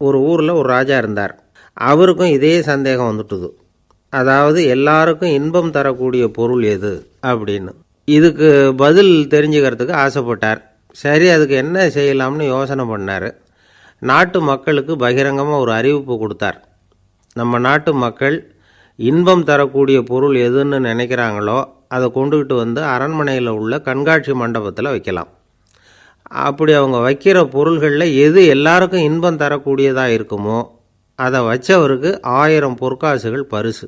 ஒரு ஊரில் ஒரு ராஜா இருந்தார். அவருக்கும் இதே சந்தேகம் வந்துட்டுது. அதாவது எல்லாருக்கும் இன்பம் தரக்கூடிய பொருள் எது அப்படின்னு. இதுக்கு பதில் தெரிஞ்சுக்கிறதுக்கு ஆசைப்பட்டார். சரி, அதுக்கு என்ன செய்யலாம்னு யோசனை பண்ணார். நாட்டு மக்களுக்கு பகிரங்கமாக ஒரு அறிவிப்பு கொடுத்தார். நம்ம நாட்டு மக்கள் இன்பம் தரக்கூடிய பொருள் எதுன்னு நினைக்கிறாங்களோ அதை கொண்டுகிட்டு வந்து அரண்மனையில் உள்ள கண்காட்சி மண்டபத்தில் வைக்கலாம். அப்படி அவங்க வைக்கிற பொருள்களில் எது எல்லாருக்கும் இன்பம் தரக்கூடியதாக இருக்குமோ அதை வச்சவருக்கு 1000 பொற்காசுகள் பரிசு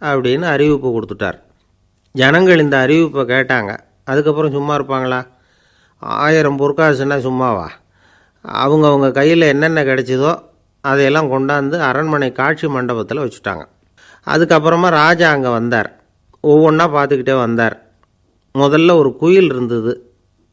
அப்படின்னு அறிவிப்பு கொடுத்துட்டார். ஜனங்கள் இந்த அறிவிப்பை கேட்டாங்க. அதுக்கப்புறம் சும்மா இருப்பாங்களா? 1000 பொற்காசுன்னா சும்மாவா? அவங்கவுங்க கையில் என்னென்ன கிடைச்சதோ அதையெல்லாம் கொண்டாந்து அரண்மனை காட்சி மண்டபத்தில் வச்சுட்டாங்க. அதுக்கப்புறமா ராஜா அங்கே வந்தார். ஒவ்வொன்றா பார்த்துக்கிட்டே வந்தார். முதல்ல ஒரு குயில் இருந்தது,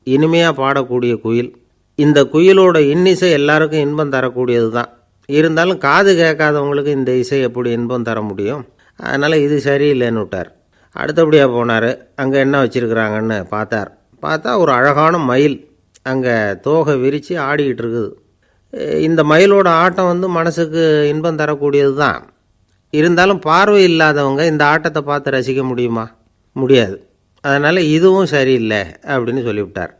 இனிமையாக பாடக்கூடிய குயில். இந்த குயிலோட இன்னிசை எல்லாருக்கும் இன்பம் தரக்கூடியது தான். இருந்தாலும் காது கேட்காதவங்களுக்கு இந்த இசை எப்படி இன்பம் தர முடியும்? அதனால் இது சரியில்லைன்னு விட்டார். அடுத்தபடியாக போனார். அங்கே என்ன வச்சுருக்குறாங்கன்னு பார்த்தா ஒரு அழகான மயில் அங்கே தோகை விரித்து ஆடிக்கிட்டு இருக்குது. இந்த மயிலோட ஆட்டம் மனசுக்கு இன்பம் தரக்கூடியது தான். இருந்தாலும் பார்வை இல்லாதவங்க இந்த ஆட்டத்தை பார்த்து ரசிக்க முடியுமா? முடியாது. அதனால் இதுவும் சரியில்லை அப்படின்னு சொல்லிவிட்டார்.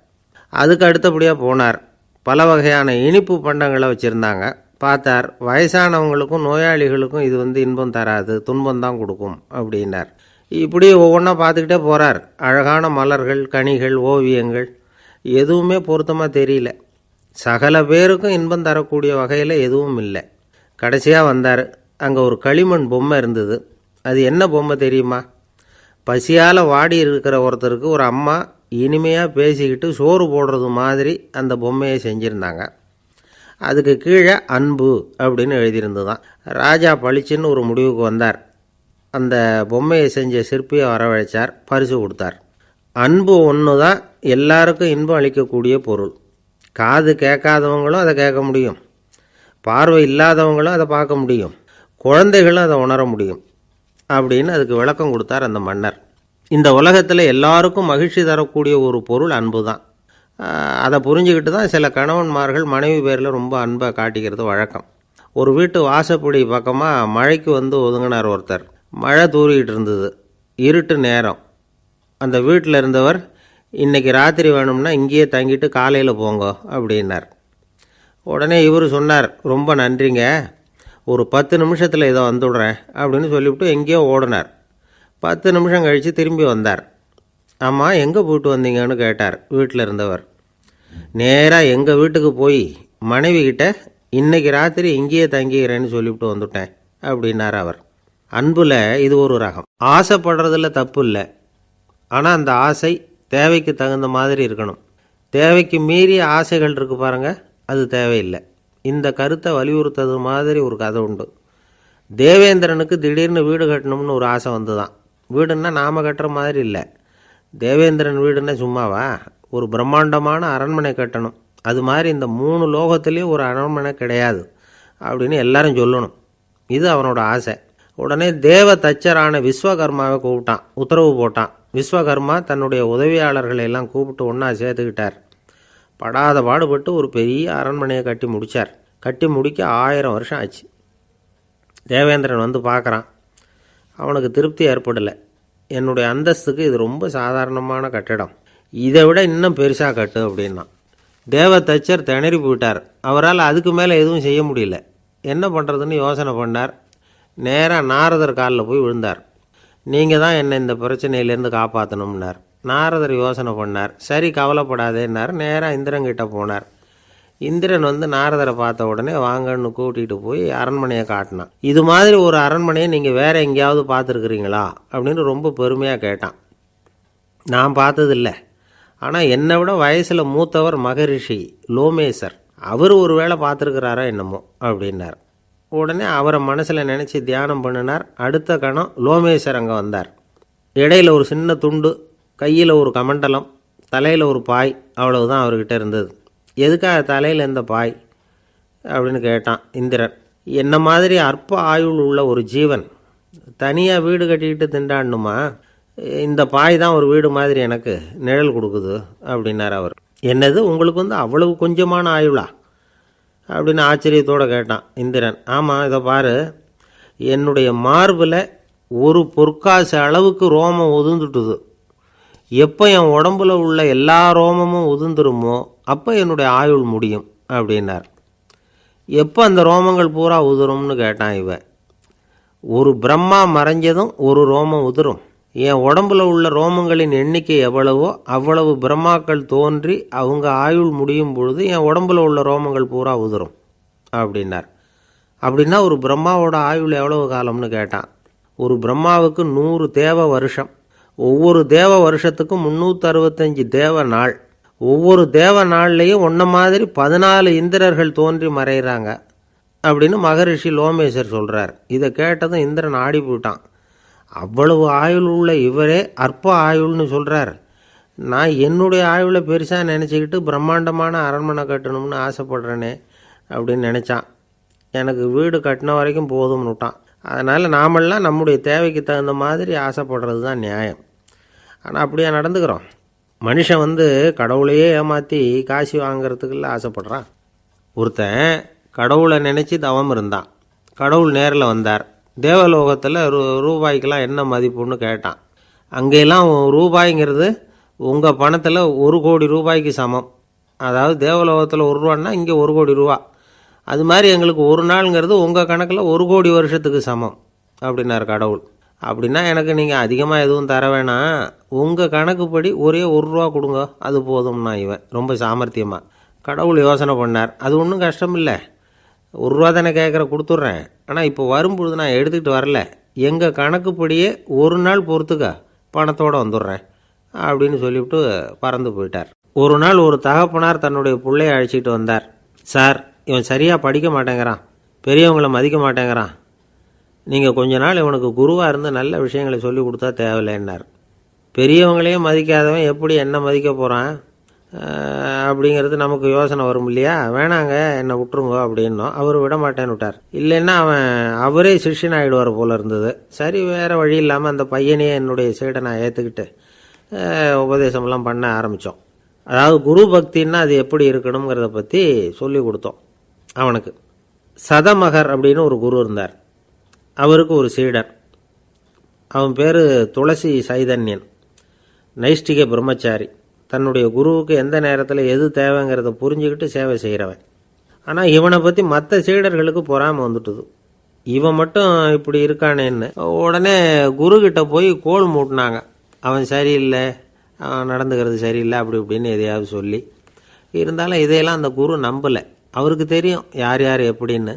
அதுக்கு அடுத்தபடியாக போனார். பல வகையான இனிப்பு பண்டங்களை வச்சுருந்தாங்க. பார்த்தார், வயசானவங்களுக்கும் நோயாளிகளுக்கும் இது இன்பம் தராது, துன்பம் தான் கொடுக்கும் அப்படின்னார். இப்படி ஒவ்வொன்றா பார்த்துக்கிட்டே போகிறார். அழகான மலர்கள், கனிகள், ஓவியங்கள் எதுவுமே பொருத்தமாக தெரியல. சகல பேருக்கும் இன்பம் தரக்கூடிய வகையில் எதுவும் இல்லை. கடைசியாக வந்தார். அங்கே ஒரு களிமண் பொம்மை இருந்தது. அது என்ன பொம்மை தெரியுமா? பசியால் வாடி இருக்கிற ஒருத்தருக்கு ஒரு அம்மா இனிமையாக பேசிக்கிட்டு சோறு போடுறது மாதிரி அந்த பொம்மையை செஞ்சுருந்தாங்க. அதுக்கு கீழே அன்பு அப்படின்னு எழுதியிருந்துதான். ராஜா பளிச்சுன்னு ஒரு முடிவுக்கு வந்தார். அந்த பொம்மையை செஞ்ச சிற்பியை வரவழைச்சார், பரிசு கொடுத்தார். அன்பு ஒன்று தான் எல்லாருக்கும் இன்பம் அளிக்கக்கூடிய பொருள். காது கேட்காதவங்களும் அதை கேட்க முடியும், பார்வை இல்லாதவங்களும் அதை பார்க்க முடியும், குழந்தைகளும் அதை உணர முடியும் அப்படின்னு அதுக்கு விளக்கம் கொடுத்தார் அந்த மன்னர். இந்த உலகத்தில் எல்லாருக்கும் மகிழ்ச்சி தரக்கூடிய ஒரு பொருள் அன்பு தான். அதை புரிஞ்சுக்கிட்டு தான் சில கணவன்மார்கள் மனைவி பேரில் ரொம்ப அன்பை காட்டிக்கிறது வழக்கம். ஒரு வீட்டு வாசப்படி பக்கமாக மழைக்கு ஒதுங்கினார் ஒருத்தர். மழை தூரிக்கிட்டு இருந்தது, இருட்டு நேரம். அந்த வீட்டில் இருந்தவர், இன்றைக்கி ராத்திரி வேணும்னா இங்கேயே தங்கிட்டு காலையில் போங்க அப்படின்னார். உடனே இவர் சொன்னார், ரொம்ப நன்றிங்க, ஒரு 10 நிமிஷத்தில் இதை வந்துடுறேன் அப்படின்னு சொல்லிவிட்டு எங்கேயோ ஓடினார். 10 நிமிஷம் கழித்து திரும்பி வந்தார். ஆமாம், எங்கே போயிட்டு வந்தீங்கன்னு கேட்டார் வீட்டில் இருந்தவர். நேராக எங்கள் வீட்டுக்கு போய் மனைவி கிட்ட இன்றைக்கி ராத்திரி இங்கேயே தங்கிக்கிறேன்னு சொல்லிவிட்டு வந்துட்டேன் அப்படின்னார் அவர். அன்பில் இது ஒரு ரகம். ஆசைப்படுறதில் தப்பு இல்லை, ஆனால் அந்த ஆசை தேவைக்கு தகுந்த மாதிரி இருக்கணும். தேவைக்கு மீறிய ஆசைகள் இருக்கு பாருங்கள், அது தேவையில்லை. இந்த கருத்தை வலியுறுத்தது மாதிரி ஒரு கதை உண்டு. தேவேந்திரனுக்கு திடீர்னு வீடு கட்டணும்னு ஒரு ஆசை வந்துதான். வீடுன்னா நாம் கட்டுற மாதிரி இல்லை. தேவேந்திரன் வீடுன்னா சும்மாவா? ஒரு பிரம்மாண்டமான அரண்மனை கட்டணும். அது மாதிரி இந்த 3 லோகத்துலேயும் ஒரு அரண்மனை கிடையாது அப்படின்னு எல்லாரும் சொல்லணும். இது அவனோட ஆசை. உடனே தேவ தச்சரான விஸ்வகர்மாவை கூப்பிட்டான், உத்தரவு போட்டான். விஸ்வகர்மா தன்னுடைய உதவியாளர்களை எல்லாம் கூப்பிட்டு ஒன்றா சேர்த்துக்கிட்டார். படாத பாடுபட்டு ஒரு பெரிய அரண்மனையை கட்டி முடித்தார். கட்டி முடிக்க 1000 வருஷம் ஆச்சு. தேவேந்திரன் பார்க்குறான். அவனுக்கு திருப்தி ஏற்படலை. என்னுடைய அந்தஸ்துக்கு இது ரொம்ப சாதாரணமான கட்டிடம், இதை விட இன்னும் பெருசாக கட்டு அப்படின்னா. தேவ தச்சர் திணறி போயிட்டார். அவரால் அதுக்கு மேலே எதுவும் செய்ய முடியல. என்ன பண்ணுறதுன்னு யோசனை பண்ணார். நேராக நாரதர் காலில் போய் விழுந்தார். நீங்கள் தான் என்னை இந்த பிரச்சனையிலேருந்து காப்பாற்றணும்னார். நாரதர் யோசனை பண்ணார். சரி, கவலைப்படாதேன்னார். நேராக இந்திரன்கிட்ட போனார். இந்திரன் நாரதரை பார்த்த உடனே வாங்கன்னு கூட்டிகிட்டு போய் அரண்மனையை காட்டினான். இது மாதிரி ஒரு அரண்மனையை நீங்கள் வேறு எங்கேயாவது பார்த்துருக்குறீங்களா அப்படின்னு ரொம்ப பெருமையாக கேட்டான். நான் பார்த்ததில்லை, ஆனால் என்னை விட வயசில் மூத்தவர் மகரிஷி லோமேசர், அவர் ஒரு வேளை பார்த்துருக்கிறாரா என்னமோ அப்படின்னார். உடனே அவரை மனசில் நினச்சி தியானம் பண்ணினார். அடுத்த கணம் லோமேசர் அங்கே வந்தார். இடையில் ஒரு சின்ன துண்டு, கையில் ஒரு கமண்டலம், தலையில் ஒரு பாய், அவ்வளவுதான் அவர்கிட்ட இருந்தது. எதுக்காக தலையில் எந்த பாய் அப்படின்னு கேட்டான் இந்திரன். என்ன மாதிரி அற்ப ஆயுள் உள்ள ஒரு ஜீவன் தனியாக வீடு கட்டிக்கிட்டு திண்டாடணுமா? இந்த பாய் தான் ஒரு வீடு மாதிரி எனக்கு நிழல் கொடுக்குது அப்படின்னார் அவர். என்னது, உங்களுக்கு அவ்வளவு கொஞ்சமான ஆயுளா அப்படின்னு ஆச்சரியத்தோடு கேட்டான் இந்திரன். ஆமாம், இதை பாரு, என்னுடைய மார்பில் ஒரு பொற்காசு அளவுக்கு ரோமம் உதிர்ந்துட்டுது. எப்போ என் உடம்புல உள்ள எல்லா ரோமமும் உதிர்ந்துருமோ அப்போ என்னுடைய ஆயுள் முடியும் அப்படின்னார். எப்போ அந்த ரோமங்கள் பூரா உதிரும்னு கேட்டான் இவன். ஒரு பிரம்மா மறைஞ்சதும் ஒரு ரோமம் உதிரும். என் உடம்புல உள்ள ரோமங்களின் எண்ணிக்கை எவ்வளவோ அவ்வளவு பிரம்மாக்கள் தோன்றி அவங்க ஆயுள் முடியும் பொழுது என் உடம்புல உள்ள ரோமங்கள் பூரா உதிரும் அப்படின்னார். அப்படின்னா ஒரு பிரம்மாவோட ஆயுள் எவ்வளவு காலம்னு கேட்டான். ஒரு பிரம்மாவுக்கு 100 தேவ வருஷம். ஒவ்வொரு தேவ வருஷத்துக்கும் 365 தேவ நாள். ஒவ்வொரு தேவ நாள்லேயும் ஒன்றை மாதிரி 14 இந்திரர்கள் தோன்றி மறைகிறாங்க அப்படின்னு மகரிஷி லோமேசர் சொல்கிறார். இதை கேட்டதும் இந்திரன் ஆடி போயிட்டான். அவ்வளவு ஆயுள் உள்ள இவரே அற்ப ஆயுள்னு சொல்கிறார். நான் என்னுடைய ஆயுளை பெருசாக நினச்சிக்கிட்டு பிரம்மாண்டமான அரண்மனை கட்டணும்னு ஆசைப்படுறேனே அப்படின்னு நினச்சான். எனக்கு வீடு கட்டின வரைக்கும் போதும்னு விட்டான். அதனால் நாமெல்லாம் நம்முடைய தேவைக்கு தகுந்த மாதிரி ஆசைப்படுறது தான் நியாயம். ஆனால் அப்படியே நடந்துக்கிறோம். மனுஷன் கடவுளையே ஏமாற்றி காசு வாங்கிறதுக்குள்ள ஆசைப்படுறான். ஒருத்தன் கடவுளை நினச்சி தவம் இருந்தான். கடவுள் நேரில் வந்தார். தேவலோகத்தில் ரூபாய்க்கெல்லாம் என்ன மதிப்புன்னு கேட்டான். அங்கெல்லாம் ரூபாய்ங்கிறது உங்கள் பணத்தில் 1 கோடி ரூபாய்க்கு சமம். அதாவது தேவலோகத்தில் 1 ரூபான்னா இங்கே 1 கோடி ரூபா. அது மாதிரி எங்களுக்கு ஒரு நாளுங்கிறது உங்கள் கணக்கில் 1 கோடி வருஷத்துக்கு சமம் அப்படின்னார் கடவுள். அப்படின்னா எனக்கு நீங்கள் அதிகமாக எதுவும் தர வேணாம், உங்கள் கணக்குப்படி ஒரே 1 ரூபா கொடுங்க, அது போதும்னா இவன் ரொம்ப சாமர்த்தியமாக. கடவுள் யோசனை பண்ணார். அது ஒன்றும் கஷ்டம் இல்லை, 1 ரூபா தானே கேட்குற, கொடுத்துட்றேன். ஆனால் இப்போ வரும்பொழுது நான் எடுத்துக்கிட்டு வரல, எங்கள் கணக்குப்படியே 1 நாள் பொறுத்துக்க பணத்தோடு வந்துடுறேன் அப்படின்னு சொல்லிவிட்டு பறந்து போயிட்டார். ஒரு நாள் ஒரு தகப்பனார் தன்னுடைய பிள்ளையை அழைச்சிட்டு வந்தார். சார், இவன் சரியாக படிக்க மாட்டேங்கிறான், பெரியவங்களை மதிக்க மாட்டேங்கிறான், நீங்கள் கொஞ்ச நாள் இவனுக்கு குருவாக இருந்து நல்ல விஷயங்களை சொல்லி கொடுத்தா தேவையில்லைன்னார். பெரியவங்களையும் மதிக்காதவன் எப்படி என்ன மதிக்க போகிறான் அப்படிங்கிறது நமக்கு யோசனை வரும் இல்லையா? வேணாங்க, என்னை விட்டுருங்க அப்படின்னோம். அவர் விட மாட்டேன்னு விட்டார். இல்லைன்னா அவரே சிஷ்யன் ஆகிடுவார் போல இருந்தது. சரி, வேறு வழி இல்லாமல் அந்த பையனையே என்னுடைய சீடை நான் ஏற்றுக்கிட்டு உபதேசமெல்லாம் பண்ண ஆரம்பித்தோம். அதாவது குரு பக்தின்னா அது எப்படி இருக்கணுங்கிறத பற்றி சொல்லி கொடுத்தோம் அவனுக்கு. சதமகர் அப்படின்னு ஒரு குரு இருந்தார். அவருக்கு ஒரு சீடர். அவன் பேர் துளசி சைதன்யன், நைஷ்டிக பிரம்மச்சாரி. தன்னுடைய குருவுக்கு எந்த நேரத்தில் எது தேவைங்கிறத புரிஞ்சுக்கிட்டு சேவை செய்கிறவன். ஆனால் இவனை பற்றி மற்ற சீடர்களுக்கு பொறாமை வந்துட்டுது. இவன் மட்டும் இப்படி இருக்கானேன்னு உடனே குருக்கிட்ட போய் கோல் மூட்டினாங்க. அவன் சரியில்லை, அவன் நடந்துக்கிறது சரியில்லை, அப்படி இப்படின்னு எதையாவது சொல்லி. இருந்தாலும் இதையெல்லாம் அந்த குரு நம்பலை. அவருக்கு தெரியும் யார் யார் எப்படின்னு.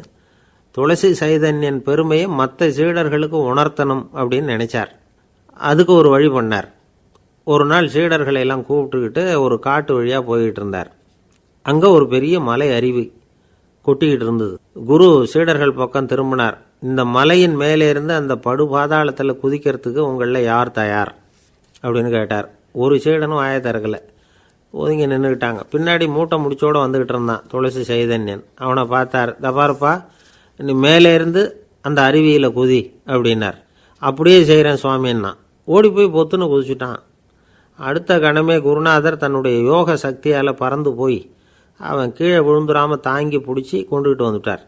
துளசி சைதன்யன் பெருமையை மற்ற சீடர்களுக்கு உணர்த்தணும் அப்படின்னு நினைச்சார். அதுக்கு ஒரு வழி பண்ணார். ஒரு நாள் சீடர்களை எல்லாம் கூப்பிட்டுக்கிட்டு ஒரு காட்டு வழியாக போய்கிட்டு இருந்தார். அங்கே ஒரு பெரிய மலை அருவி கொட்டிக்கிட்டு இருந்தது. குரு சீடர்கள் பக்கம் திரும்பினார். இந்த மலையின் மேலே இருந்து அந்த படுபாதாளத்தில் குதிக்கிறதுக்கு உங்களில் யார் தயார் அப்படின்னு கேட்டார். ஒரு சீடனும் வாயை திறக்கலை, ஒதுங்கி நின்றுக்கிட்டாங்க. பின்னாடி மூட்டை முடிச்சோடு வந்துக்கிட்டு இருந்தான் துளசி சைதன்யன். அவனை பார்த்தார். தபாருப்பா, நீ மேலே இருந்து அந்த அருவியில் குதி அப்படின்னார். அப்படியே செய்கிறேன் சுவாமின்னா ஓடி போய் பொத்துன்னு குதிச்சுட்டான். அடுத்த கணமே குருநாதர் தன்னுடைய யோக சக்தியால் பறந்து போய் அவன் கீழே விழுந்துடாமல் தாங்கி பிடிச்சி கொண்டுகிட்டு வந்துட்டார்.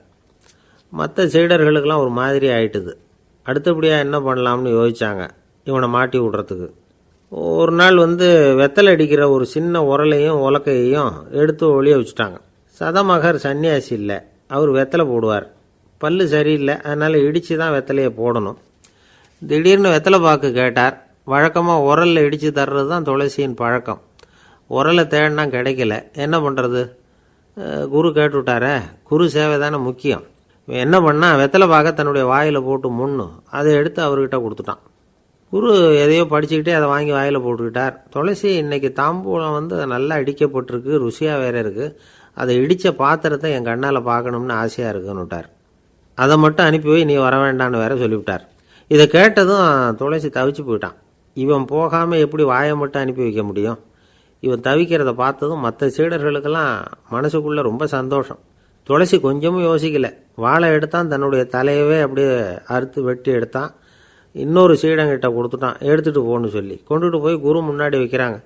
மற்ற சீடர்களுக்கெல்லாம் ஒரு மாதிரி ஆயிட்டுது. அடுத்தபடியாக என்ன பண்ணலாம்னு யோசித்தாங்க இவனை மாட்டி விடுறதுக்கு. ஒரு நாள் வெத்தலை அடிக்கிற ஒரு சின்ன உரலையும் உலக்கையையும் எடுத்து ஒளிய வச்சுட்டாங்க. சதமகர் சன்னியாசி இல்லை, அவர் வெத்தலை போடுவார். பல்லு சரியில்லை, அதனால் இடித்து தான் வெத்தலையை போடணும். திடீர்னு வெத்தலை பாக்கு கேட்டார். வழக்கமாக உரலில் இடித்து தர்றது தான் துளசியின் பழக்கம். உரலை தேடினா கிடைக்கல, என்ன பண்ணுறது? குரு கேட்டுவிட்டாரே, குரு சேவை தானே முக்கியம். என்ன பண்ணால் வெத்தலை பாக்க தன்னுடைய வாயில் போட்டு முன்னு அதை எடுத்து அவர்கிட்ட கொடுத்துட்டான். குரு எதையோ படிச்சுக்கிட்டே அதை வாங்கி வாயில் போட்டுக்கிட்டார். துளசி இன்னைக்கு தாம்பூலம் நல்லா இடிக்கப்பட்டிருக்கு, ருசியாக வேற இருக்குது, அதை இடித்த பாத்திரத்தை என் கண்ணால் பார்க்கணும்னு ஆசையாக இருக்குன்னு விட்டார். அதை மட்டும் அனுப்பி போய் நீ வர வேண்டான்னு வேற சொல்லிவிட்டார். இதை கேட்டதும் துளசி தவிச்சு போயிட்டான். இவன் போகாமல் எப்படி வாயை மட்டும் அனுப்பி வைக்க முடியும்? இவன் தவிக்கிறத பார்த்ததும் மற்ற சீடர்களுக்கெல்லாம் மனசுக்குள்ளே ரொம்ப சந்தோஷம். துளசி கொஞ்சமும் யோசிக்கலை. வாழை எடுத்தான், தன்னுடைய தலையவே அப்படியே அறுத்து வெட்டி எடுத்தான். இன்னொரு சீடங்கிட்ட கொடுத்துட்டான், எடுத்துகிட்டு போன்னு சொல்லி. கொண்டுட்டு போய் குரு முன்னாடி வைக்கிறாங்க.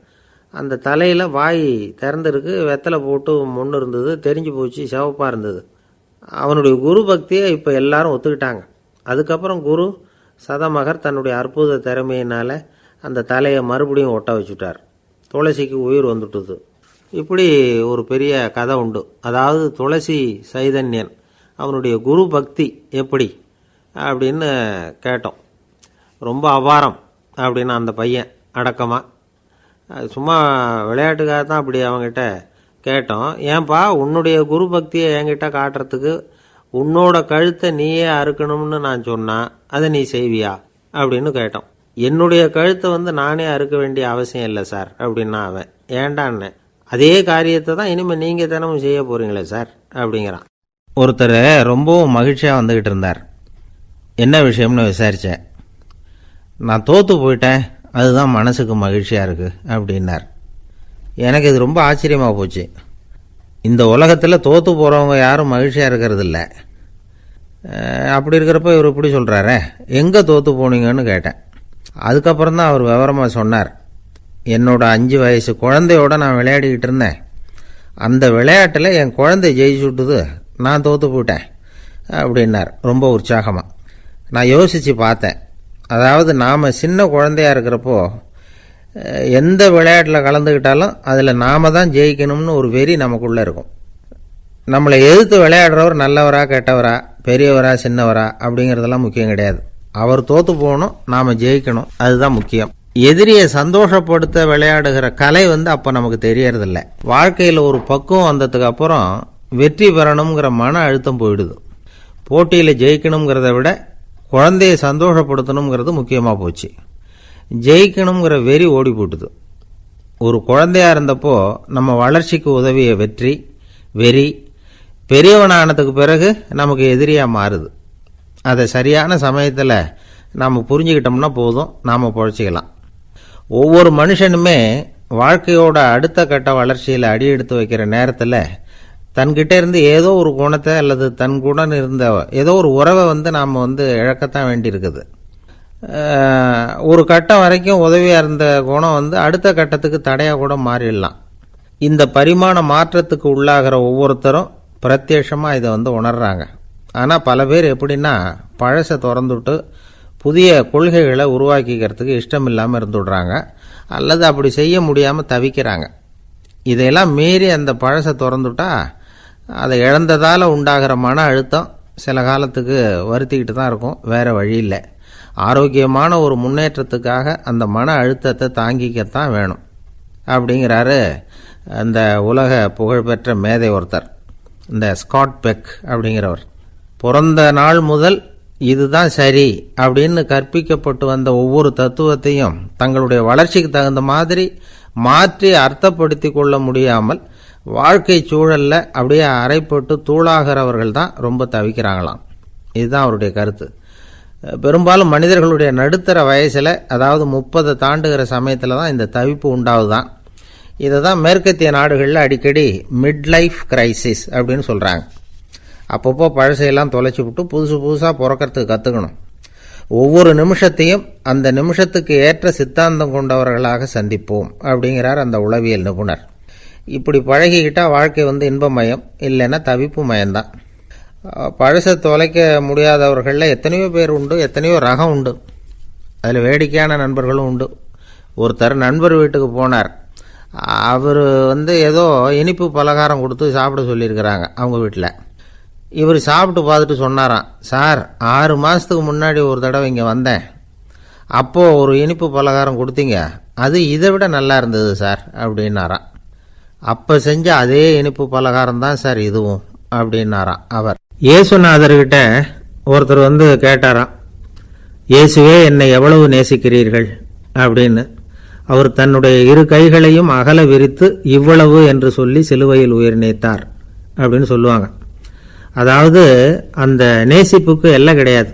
அந்த தலையில் வாய் திறந்துருக்கு, வெத்தலை போட்டு முன்னு இருந்தது, தெரிஞ்சு போச்சு, சிவப்பாக இருந்தது. அவனுடைய குரு பக்தியை இப்போ எல்லாரும் ஒத்துக்கிட்டாங்க. அதுக்கப்புறம் குரு சதமகர் தன்னுடைய அற்புத திறமையினால் அந்த தலையை மறுபடியும் ஒட்ட வச்சுட்டார். துளசிக்கு உயிர் வந்துட்டுது. இப்படி ஒரு பெரிய கதை உண்டு. அதாவது துளசி சைதன்யன் அவனுடைய குரு பக்தி எப்படி அப்படின்னு கேட்டோம். ரொம்ப அபாரம் அப்படின்னு அந்த பையன் அடக்கமாக, சும்மா விளையாட்டுக்காக தான் அப்படி அவங்ககிட்ட கேட்டோம். ஏன்பா உன்னுடைய குரு பக்தியை என்கிட்ட காட்டுறதுக்கு உன்னோட கழுத்தை நீயே அறுக்கணும்னு நான் சொன்னா அதை நீ செய்வியா அப்படின்னு கேட்டோம். என்னுடைய கழுத்தை நானே அறுக்க வேண்டிய அவசியம் இல்லை சார் அப்படின்னா அவன். ஏண்டான்னு, அதே காரியத்தை தான் இனிமேல் நீங்கள் தினமும் செய்ய போகிறீங்களே சார் அப்படிங்கிறான். ஒருத்தர் ரொம்பவும் மகிழ்ச்சியாக வந்துக்கிட்டு இருந்தார். என்ன விஷயம்னு விசாரித்தேன். நான் தோற்று போயிட்டேன், அதுதான் மனசுக்கு மகிழ்ச்சியாக இருக்குது அப்படின்னார். எனக்கு இது ரொம்ப ஆச்சரியமாக போச்சு. இந்த உலகத்தில் தோற்று போகிறவங்க யாரும் மகிழ்ச்சியாக இருக்கிறது இல்லை. அப்படி இருக்கிறப்ப இவர் இப்படி சொல்கிறாரே, எங்கே தோற்று போனீங்கன்னு கேட்டேன். அதுக்கப்புறம் தான் அவர் விவரமாக சொன்னார். என்னோட 5 வயசு குழந்தையோட நான் விளையாடிக்கிட்டு இருந்தேன். அந்த விளையாட்டில் என் குழந்தை ஜெயிச்சு விட்டுது, நான் தோற்று போயிட்டேன் அப்படின்னார் ரொம்ப உற்சாகமாக. நான் யோசித்து பார்த்தேன். அதாவது நாம் சின்ன குழந்தையாக இருக்கிறப்போ எந்த விளையாட்டில் கலந்துக்கிட்டாலும் அதில் நாம் தான் ஜெயிக்கணும்னு ஒரு வெறி நமக்குள்ளே இருக்கும். நம்மளை எதிர்த்து விளையாடுறவர் நல்லவரா கெட்டவரா, பெரியவரா சின்னவரா அப்படிங்கிறதெல்லாம் முக்கியம் கிடையாது. அவர் தோற்று போகணும், நாம் ஜெயிக்கணும், அதுதான் முக்கியம். எதிரியை சந்தோஷப்படுத்த விளையாடுகிற கலை அப்போ நமக்கு தெரியறதில்ல. வாழ்க்கையில் ஒரு பக்குவம் வந்ததுக்கு அப்புறம் வெற்றி பெறணுங்கிற மன அழுத்தம் போயிடுது. போட்டியில் ஜெயிக்கணுங்கிறத விட குழந்தையை சந்தோஷப்படுத்தணுங்கிறது முக்கியமாக போச்சு. ஜெயிக்கணுங்கிற வெறி ஓடி போட்டுது. ஒரு குழந்தையாக இருந்தப்போ நம்ம வளர்ச்சிக்கு உதவிய வெறி பெரியவனானதுக்கு பிறகு நமக்கு எதிரியாக மாறுது. அதை சரியான சமயத்தில் நாம் புரிஞ்சுக்கிட்டோம்னா போதும், நாம் பொழைச்சிக்கலாம். ஒவ்வொரு மனுஷனுமே வாழ்க்கையோட அடுத்த கட்ட வளர்ச்சியில் அடி எடுத்து வைக்கிற நேரத்தில் தன்கிட்ட இருந்து ஏதோ ஒரு குணத்தை அல்லது தன்குடன் இருந்த ஏதோ ஒரு உறவை நாம் இழக்கத்தான் வேண்டியிருக்குது. ஒரு கட்டம் வரைக்கும் உதவியாக இருந்த குணம் அடுத்த கட்டத்துக்கு தடையாக கூட மாறிடலாம். இந்த பரிமாண மாற்றத்துக்கு உள்ளாகிற ஒவ்வொருத்தரும் பிரத்யட்சமாக இதை உணர்றாங்க. ஆனால் பல பேர் எப்படின்னா பழசை திறந்துவிட்டு புதிய கொள்கைகளை உருவாக்கிக்கிறதுக்கு இஷ்டம் இல்லாமல் இருந்துடுறாங்க, அல்லது அப்படி செய்ய முடியாமல் தவிக்கிறாங்க. இதையெல்லாம் மீறி அந்த பழசை திறந்துட்டா அதை இழந்ததால் உண்டாகிற மன அழுத்தம் சில காலத்துக்கு வருத்திக்கிட்டு தான் இருக்கும், வேறு வழி இல்லை. ஆரோக்கியமான ஒரு முன்னேற்றத்துக்காக அந்த மன அழுத்தத்தை தாங்கிக்கத்தான் வேணும் அப்படிங்கிறாரு அந்த உலக புகழ்பெற்ற மேதை ஒருத்தர், இந்த ஸ்காட் பெக் அப்படிங்கிறவர். பிறந்த நாள் முதல் இதுதான் சரி அப்படின்னு கற்பிக்கப்பட்டு வந்த ஒவ்வொரு தத்துவத்தையும் தங்களுடைய வளர்ச்சிக்கு தகுந்த மாதிரி மாற்றி அர்த்தப்படுத்தி கொள்ள முடியாமல் வாழ்க்கை சூழல்ல அப்படியே அரைப்பட்டு தூளாகிறவர்கள் தான் ரொம்ப தவிக்கிறாங்களாம். இதுதான் அவருடைய கருத்து. பெரும்பாலும் மனிதர்களுடைய நடுத்தர வயசில், அதாவது 30 தாண்டுகிற சமயத்தில் தான் இந்த தவிப்பு உண்டாகுதான். இதை தான் மேற்கத்திய நாடுகளில் அடிக்கடி மிட் லைஃப் கிரைசிஸ் அப்படின்னு சொல்கிறாங்க. அப்பப்போ பழசையெல்லாம் தொலைச்சி விட்டு புதுசாக பிறக்கிறதுக்கு கற்றுக்கணும். ஒவ்வொரு நிமிஷத்தையும் அந்த நிமிஷத்துக்கு ஏற்ற சித்தாந்தம் கொண்டவர்களாக சந்திப்போம் அப்படிங்கிறார் அந்த உளவியல் நிபுணர். இப்படி பழகிக்கிட்டால் வாழ்க்கை இன்பமயம், இல்லைன்னா தவிப்பு மயம்தான். பழசை தொலைக்க முடியாதவர்களில் எத்தனையோ பேர் உண்டு, எத்தனையோ ரகம் உண்டு. அதில் வேடிக்கையான நண்பர்களும் உண்டு. ஒருத்தர் நண்பர் வீட்டுக்கு போனார். அவர் ஏதோ இனிப்பு பலகாரம் கொடுத்து சாப்பிட சொல்லியிருக்கிறாங்க அவங்க வீட்டில். இவர் சாப்பிட்டு பார்த்துட்டு சொன்னாராம், சார் 6 மாதத்துக்கு முன்னாடி ஒரு தடவை இங்கே வந்தேன், அப்போது ஒரு இனிப்பு பலகாரம் கொடுத்தீங்க, அது இதை விட நல்லா இருந்தது சார் அப்படின்னாராம். அப்போ செஞ்ச அதே இனிப்பு பலகாரம் தான் சார் இதுவும் அப்படின்னாராம் அவர். இயேசுநாதர்கிட்ட ஒருத்தர் கேட்டாராம், இயேசுவே என்னை எவ்வளவு நேசிக்கிறீர்கள் அப்படின்னு. அவர் தன்னுடைய 2 கைகளையும் அகல விரித்து இவ்வளவு என்று சொல்லி சிலுவையில் உயிர் நீத்தார் அப்படின்னு சொல்லுவாங்க. அதாவது அந்த நேசிப்புக்கு எல்லை கிடையாது,